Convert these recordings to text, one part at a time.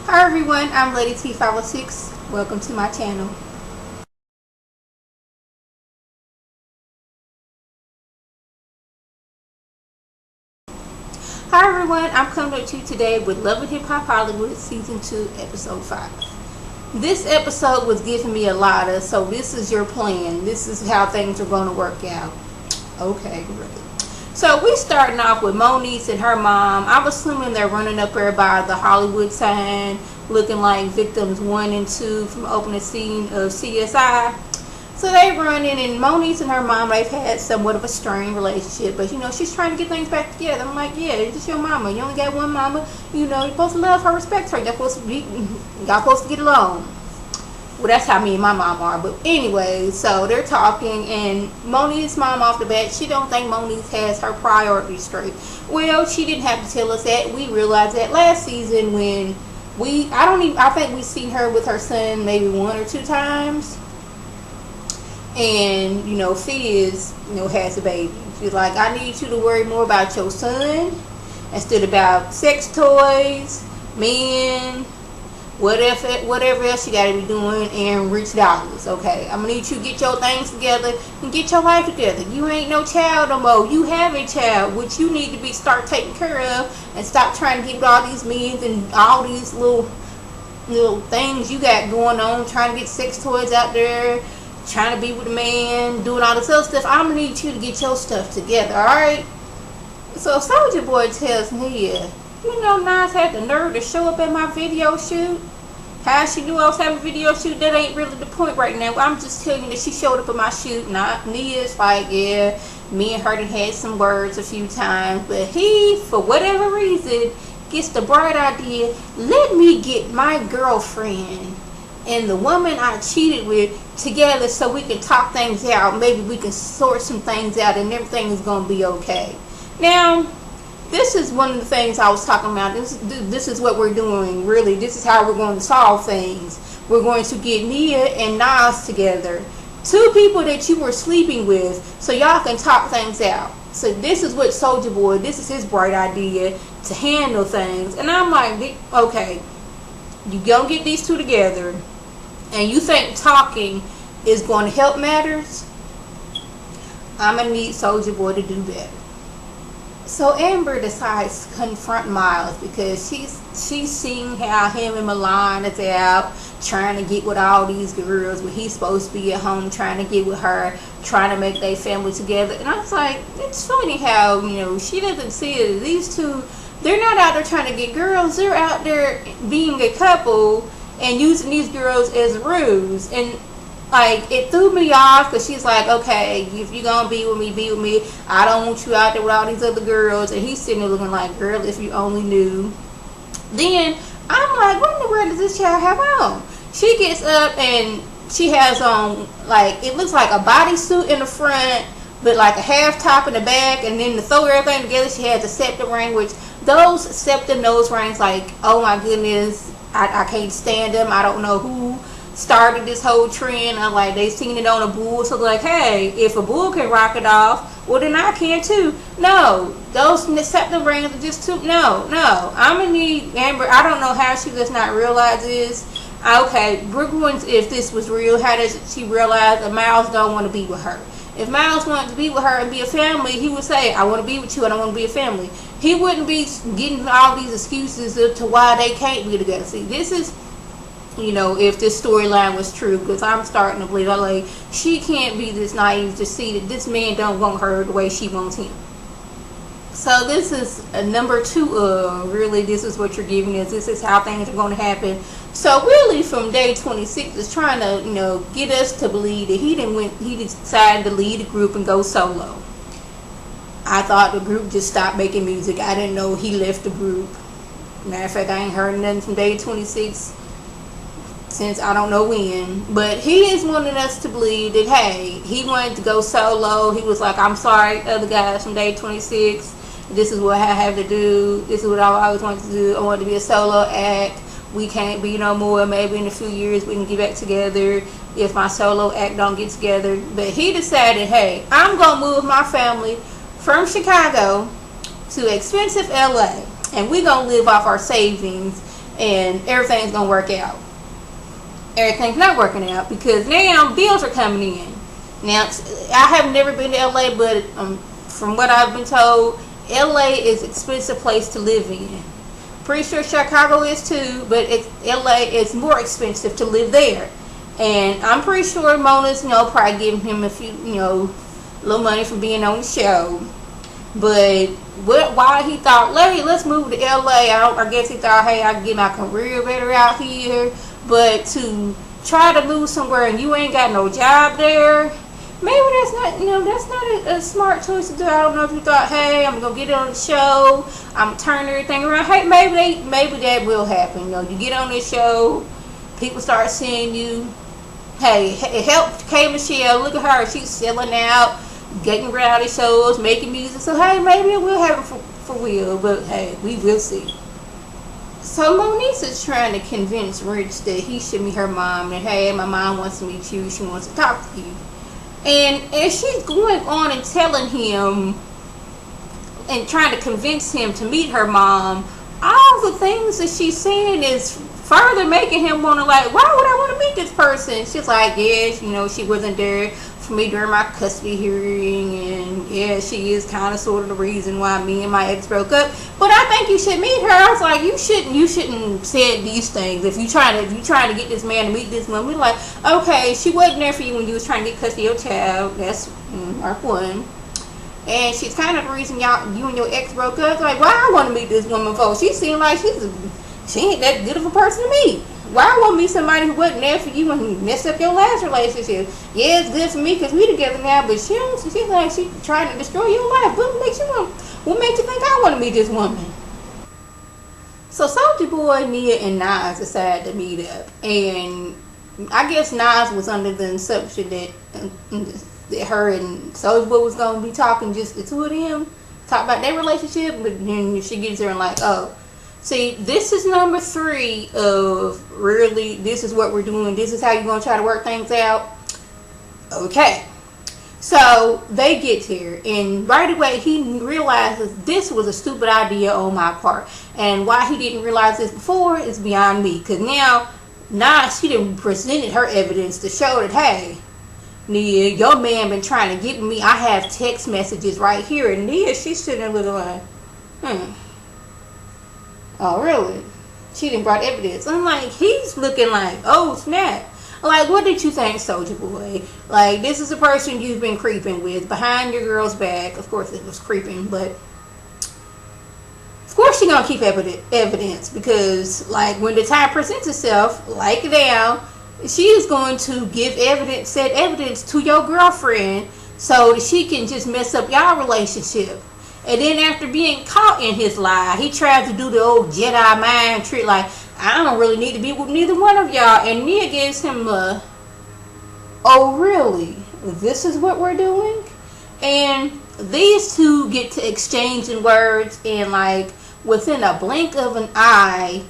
Hi everyone, I'm Lady T506. Welcome to my channel. Hi everyone, I'm coming to you today with Love and Hip Hop Hollywood Season 2, Episode 5. This episode was giving me a lot of, so this is your plan. This is how things are going to work out. Okay, great. So we starting off with Moniece and her mom. I'm assuming they're running up there by the Hollywood sign, looking like victims 1 and 2 from opening scene of CSI. So they running, and Moniece and her mom, they've had somewhat of a strained relationship, but she's trying to get things back together. I'm like, yeah, it's just your mama. You only got one mama. You're supposed to love her, respect her. Y'all supposed to get along. Well, that's how me and my mom are. But anyway, so they're talking, and Moniece's mom off the bat, she don't think Moniece has her priorities straight. Well, she didn't have to tell us that. We realized that last season when I think we seen her with her son maybe 1 or 2 times. And, Fizz, has a baby. She's like, I need you to worry more about your son instead about sex toys, men, whatever else you gotta be doing, and rich dollars. Okay, I'm gonna need you to get your things together and get your life together. You ain't no child no more. You have a child, which you need to start taking care of, and stop trying to get with all these men and all these little things you got going on, trying to get sex toys out there, trying to be with a man, doing all this other stuff. I'm gonna need you to get your stuff together, alright? So Soulja Boy tells Nia, Nas had the nerve to show up at my video shoot. How she knew I was having a video shoot, that ain't really the point right now. I'm just telling you that she showed up at my shoot. Nia's like, yeah, me and her done had some words a few times, but he, for whatever reason, gets the bright idea, let me get my girlfriend and the woman I cheated with together so we can talk things out. Maybe we can sort some things out and everything is going to be okay. Now, this is one of the things I was talking about. This is what we're doing, really. This is how we're going to solve things. We're going to get Nia and Nas together. 2 people that you were sleeping with, so y'all can talk things out. So this is what Soulja Boy, this is his bright idea to handle things. And I'm like, okay, you gonna get these 2 together, and you think talking is going to help matters? I'm gonna need Soulja Boy to do better. So Amber decides to confront Miles because she's seeing how him and Milan is out trying to get with all these girls when he's supposed to be at home trying to get with her, trying to make their family together. And I was like, it's funny how she doesn't see it. These 2, they're not out there trying to get girls. They're out there being a couple and using these girls as ruse. And like, it threw me off because she's like, okay, if you're gonna be with me. I don't want you out there with all these other girls. And he's sitting there looking like, girl, if you only knew. Then I'm like, what in the world does this child have on? She gets up and she has on, like, it looks like a bodysuit in the front, but like a half top in the back, and then to throw everything together, she has a septum ring, which those septum nose rings, like, oh my goodness, I can't stand them. I don't know who started this whole trend. I'm like, they seen it on a bull, so like, hey, if a bull can rock it off, well then I can too. No, those septum rings are just too, no, I'm gonna need Amber. I don't know how she does not realize this. Okay, we're going to, if this was real, how does she realize that Miles don't want to be with her? If Miles wanted to be with her and be a family, he would say, I want to be with you, I don't want to be a family. He wouldn't be getting all these excuses to why they can't be together. See, this is, if this storyline was true, because I'm starting to believe, like, she can't be this naive to see that this man don't want her the way she wants him. So this is a number 2 really, this is what you're giving us. This is how things are going to happen. So really from day 26 is trying to, get us to believe that he decided to lead the group and go solo. I thought the group just stopped making music. I didn't know he left the group. Matter of fact, I ain't heard nothing from day 26 since I don't know when. But he is wanting us to believe that, hey, he wanted to go solo. He was like, I'm sorry, other guys from day 26. This is what I have to do. This is what I always wanted to do. I wanted to be a solo act. We can't be no more. Maybe in a few years we can get back together if my solo act don't get together. But he decided, hey, I'm going to move my family from Chicago to expensive LA. And we're going to live off our savings and everything's gonna work out. Everything's not working out because now bills are coming in. Now, I have never been to LA, but from what I've been told, LA is an expensive place to live in. Pretty sure Chicago is too, but LA is more expensive to live there. And I'm pretty sure Mona's, probably giving him a few, little money for being on the show. But why he thought, let's move to LA. I guess he thought, hey, I can get my career better out here. But to try to move somewhere and you ain't got no job there, maybe that's not a smart choice to do. I don't know if you thought, hey, I'm gonna get on the show, I'm gonna turn everything around. Hey, maybe that will happen. You get on this show, people start seeing you. Hey, it helped K Michelle. Look at her, she's selling out, getting reality shows, making music. So hey, maybe it will happen for Will. But hey, we will see. So Moniece is trying to convince Rich that he should meet her mom, and hey, my mom wants to meet you, she wants to talk to you. And as she's going on and telling him and trying to convince him to meet her mom, all the things that she's saying is further making him want to, why would I want to meet this person? She's like, yeah, she wasn't there for me during my custody hearing, and yeah, she is kind of sort of the reason why me and my ex broke up. But I think you should meet her. I was like, you shouldn't say these things if you trying to get this man to meet this woman. We're like, okay, she wasn't there for you when you was trying to get custody of your child. That's mark one. And she's kind of the reason you and your ex broke up. Like, why I want to meet this woman for? She seemed like she ain't that good of a person to meet. Why I want to meet somebody who wasn't there for you and messed up your last relationship? Yeah, it's good for me because we together now, but she's like she trying to destroy your life. What makes you think I want to meet this woman? So Soulja Boy, Nia, and Nas decided to meet up, and I guess Nas was under the assumption that her and Soulja Boy was gonna be talking, just the two of them, talk about their relationship. But then she gets there and like, oh. See, this is number 3 of really, this is what we're doing. This is how you're going to try to work things out. Okay. So, they get here. And right away, he realizes this was a stupid idea on my part. And why he didn't realize this before is beyond me. Because now she done presented her evidence to show that, hey, Nia, your man been trying to get with me. I have text messages right here. And Nia, she's sitting there looking like, oh, really? She didn't brought evidence. I'm like, he's looking like, oh, snap. Like, what did you think, Soulja Boy? Like, this is a person you've been creeping with behind your girl's back. Of course, it was creeping, but of course, she's going to keep evidence because, like, when the time presents itself, like now, she is going to give said evidence to your girlfriend so that she can just mess up y'all relationship. And then after being caught in his lie, he tried to do the old Jedi mind trick, like, I don't really need to be with neither one of y'all. And Nia gives him a, oh, really? This is what we're doing? And these two get to exchanging words, and like, within a blink of an eye,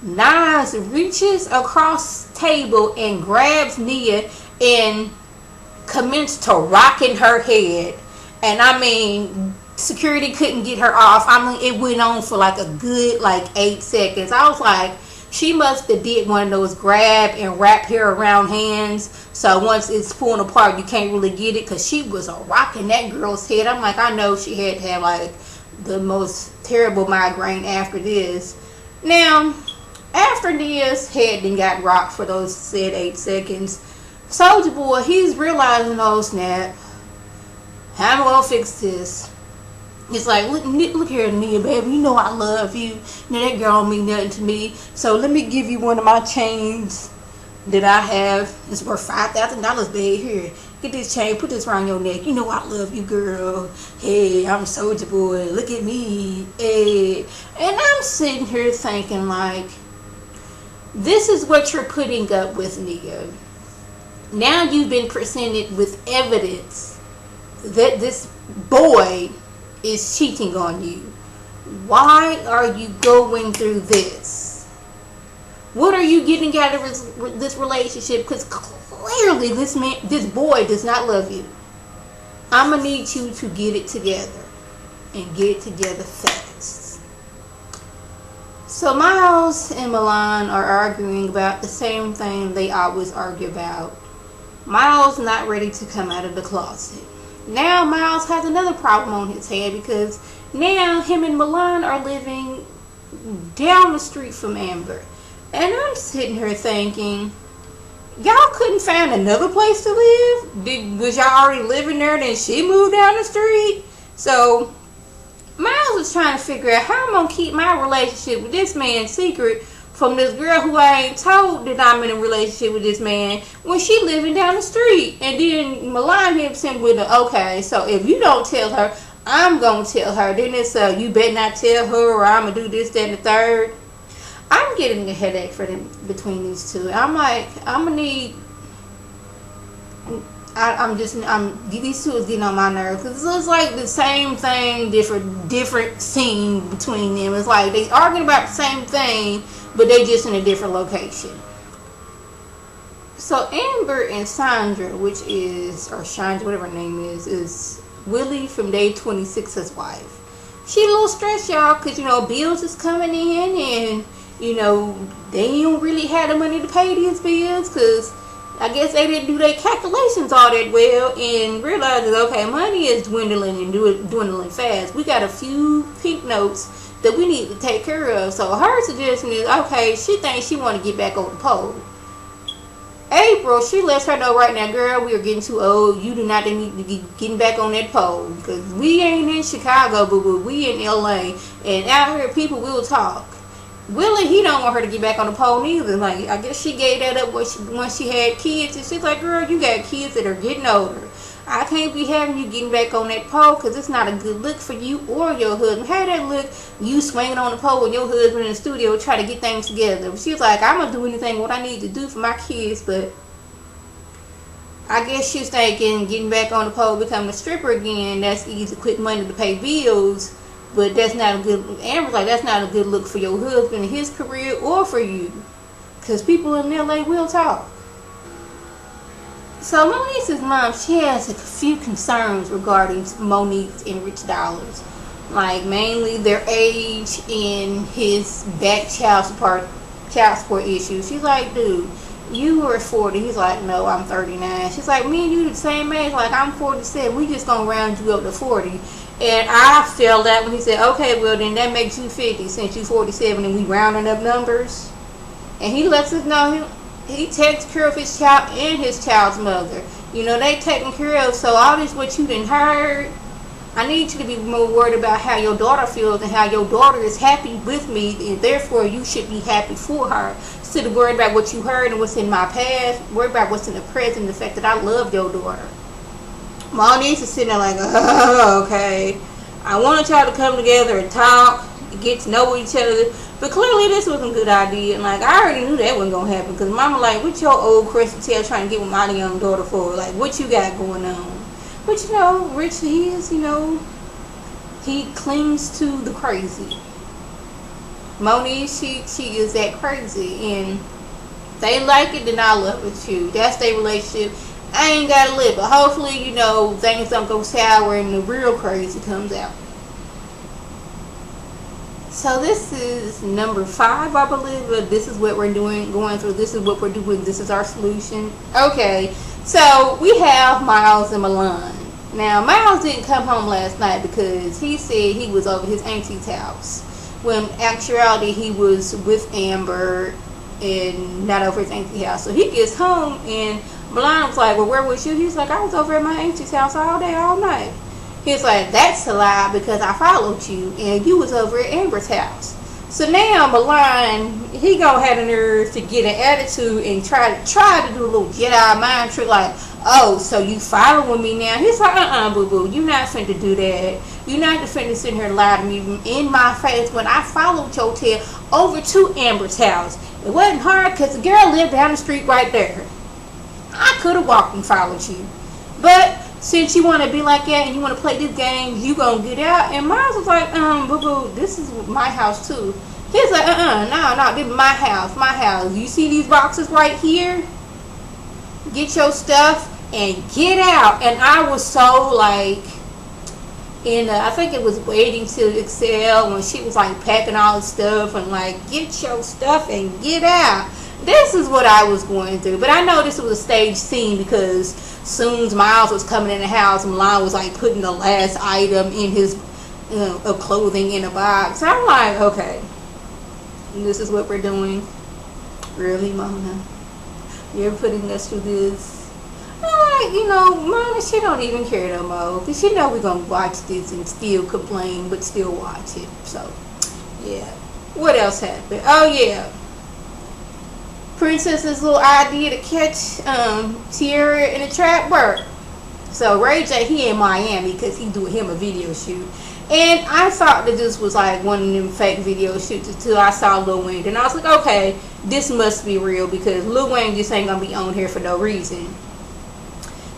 Nas reaches across the table and grabs Nia and commenced to rocking her head. And I mean, security couldn't get her off. I mean, it went on for like a good 8 seconds. I was like, she must have did one of those grab and wrap hair around hands, so once it's pulling apart you can't really get it, because she was rocking that girl's head. I'm like, I know she had to have like the most terrible migraine after this. Now, after Nia's head then got rocked for those said 8 seconds, Soulja Boy, he's realizing, oh snap, how am I gonna fix this? It's like, look here, Nia, baby, you know I love you. That girl don't mean nothing to me. So let me give you one of my chains that I have. It's worth $5,000, babe. Here, get this chain, put this around your neck. You know I love you, girl. Hey, I'm Soulja Boy. Look at me. Hey. And I'm sitting here thinking, like, this is what you're putting up with, Nia. Now you've been presented with evidence that this boy is cheating on you. Why are you going through this? What are you getting out of this relationship? Because clearly this boy does not love you. I'm gonna need you to get it together, and get it together fast. So Miles and Milan are arguing about the same thing they always argue about. Miles not ready to come out of the closet. Now Miles has another problem on his head because now him and Milan are living down the street from Amber. And I'm sitting here thinking, y'all couldn't find another place to live? Was y'all already living there, then she moved down the street? So Miles was trying to figure out how I'm going to keep my relationship with this man secret from this girl who I ain't told that I'm in a relationship with this man when she living down the street. And then Milan hits him with a, okay, so if you don't tell her, I'm going to tell her. Then it's you better not tell her or I'm going to do this, that, and the third. I'm getting a headache for them between these two. I'm like, I'm going to need... these two is getting on my nerves because it looks like the same thing, different scene between them. It's like they arguing about the same thing, but they just in a different location. So Amber and Sandra, or Chandra, whatever her name is Willie from Day 26's wife. She a little stressed, y'all, because bills is coming in, and they don't really have the money to pay these bills because I guess they didn't do their calculations all that well and realized that, okay, money is dwindling and dwindling fast. We got a few pink notes that we need to take care of. So her suggestion is, okay, she thinks she want to get back on the pole. April, she lets her know right now, girl, we are getting too old. You do not need to be getting back on that pole because we ain't in Chicago, boo-boo. We in LA, and out here people will talk. Willie, he don't want her to get back on the pole neither. Like, I guess she gave that up once she had kids. And she's like, girl, you got kids that are getting older. I can't be having you getting back on that pole because it's not a good look for you or your husband. How that look, you swinging on the pole with your husband in the studio trying to get things together. She's like, I'm going to do anything what I need to do for my kids. But I guess she's thinking getting back on the pole, becoming a stripper again, that's easy, quick money to pay bills. But that's not a good, Amber's like, that's not a good look for your husband and his career or for you. Because people in LA will talk. So Moniece's mom, she has a few concerns regarding Moniece and Rich Dollars. Like mainly their age and his back child support issues. She's like, dude, you are 40. He's like, no, I'm 39. She's like, me and you the same age. Like, I'm 47. We just gonna round you up to 40. And I felt that when he said, okay, well, then that makes you 50 since you 47 and we rounding up numbers. And he lets us know he takes care of his child and his child's mother. They taken care of. So all this what you done heard, I need you to be more worried about how your daughter feels and how your daughter is happy with me. And therefore, you should be happy for her. Instead of worried about what you heard and what's in my past, worry about what's in the present, the fact that I love your daughter. Moniece is sitting there like, oh, okay. I wanted y'all to come together and talk, get to know each other. But clearly this wasn't a good idea. And like, I already knew that wasn't going to happen. Because mama like, what your old crystal tail trying to get with my young daughter for? Like, what you got going on? But Rich, he is, he clings to the crazy. Moniece, she is that crazy. And they like it, then I love it too. That's their relationship. I ain't gotta live, but hopefully, things don't go sour and the real crazy comes out. So this is number 5, I believe, but this is what we're going through. This is what we're doing. This is our solution. Okay, so we have Miles and Milan. Now, Miles didn't come home last night because he said he was over his auntie's house. When in actuality, he was with Amber and not over his auntie's house. So he gets home and Milan was like, well, where was you? He's like, I was over at my auntie's house all day, all night. He's like, that's a lie because I followed you and you was over at Amber's house. So now Milan, he gonna have the nerve to get an attitude and try to do a little Jedi mind trick like, oh, so you following me now? He's like, boo-boo, you not finna do that. You not finna sit here and lie to me in my face when I followed your tail over to Amber's house. It wasn't hard because the girl lived down the street right there. I could have walked and followed you. But since you want to be like that and you want to play this game, you going to get out. And Miles was like, boo-boo, this is my house too. He's like, no, this is my house. You see these boxes right here? Get your stuff and get out. And I was so like, And I think it was Waiting to Excel when she was like packing all the stuff and like, get your stuff and get out. This is what I was going through. But I know this was a staged scene because soon as Miles was coming in the house, Milan was like putting the last item in his of clothing in a box. So I'm like, okay, this is what we're doing. Really, Mona? You're putting us through this? I'm like, Mona, she don't even care no more. Because she know we're going to watch this and still complain, but still watch it. So, yeah. What else happened? Oh, yeah. Princess's little idea to catch Tierra in a trap work. So Ray J, he in Miami because he doing him a video shoot. And I thought that this was like one of them fake video shoots until I saw Lil Wayne. And I was like, okay, this must be real because Lil Wayne just ain't going to be on here for no reason.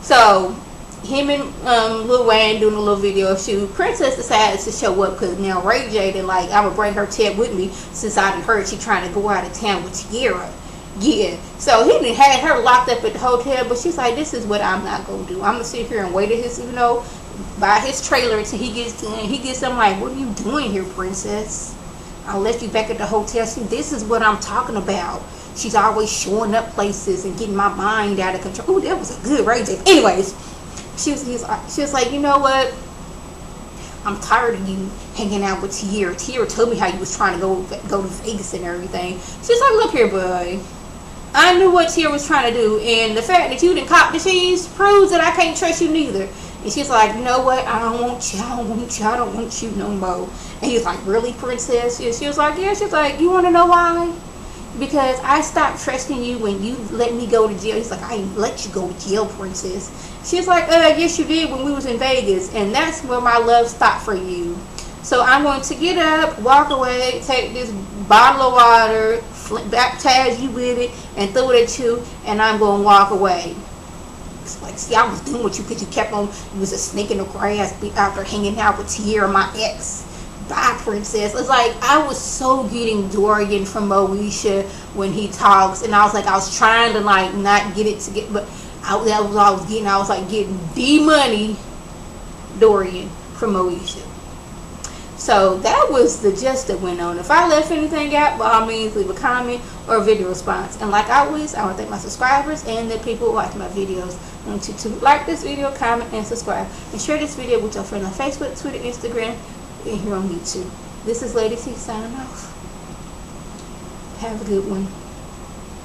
So him and Lil Wayne doing a little video shoot. Princess decided to show up because now Ray J did like, I'm going to bring her Ted with me since I done heard she trying to go out of town with Tierra. Yeah, so he done had her locked up at the hotel, but she's like, this is what I'm not going to do. I'm going to sit here and wait at his, by his trailer until he gets done. He gets them like, what are you doing here, princess? I left you back at the hotel. See, this is what I'm talking about. She's always showing up places and getting my mind out of control. Ooh, that was a good Ray J. Anyways, she was like, you know what? I'm tired of you hanging out with Tierra. Tierra told me how you was trying to go to Vegas and everything. She's like, look here, boy. I knew what Tierra was trying to do, and the fact that you didn't cop the cheese proves that I can't trust you neither. And she's like, you know what? I don't want you no more. And he's like, really, princess? And she was like, yeah. She's like, you want to know why? Because I stopped trusting you when you let me go to jail. He's like, I didn't let you go to jail, princess. She's like, yes, you did when we was in Vegas, and that's where my love stopped for you. So I'm going to get up, walk away, take this bottle of water, baptize you with it, and throw it at you, and I'm going to walk away. It's like, see, I was doing with you because you kept on, you was a snake in the grass, be out there hanging out with Tierra, my ex. Bye, princess. It's like, I was so getting Dorian from Moesha when he talks, and I was like, I was trying to like not get it to get, but that was all I was getting. I was like getting the money Dorian from Moesha. So that was the gist that went on. If I left anything out, by all means, leave a comment or a video response. And like always, I want to thank my subscribers and the people who watch my videos. I want you to like this video, comment, and subscribe. And share this video with your friends on Facebook, Twitter, Instagram, and here on YouTube. This is Lady T signing off. Have a good one.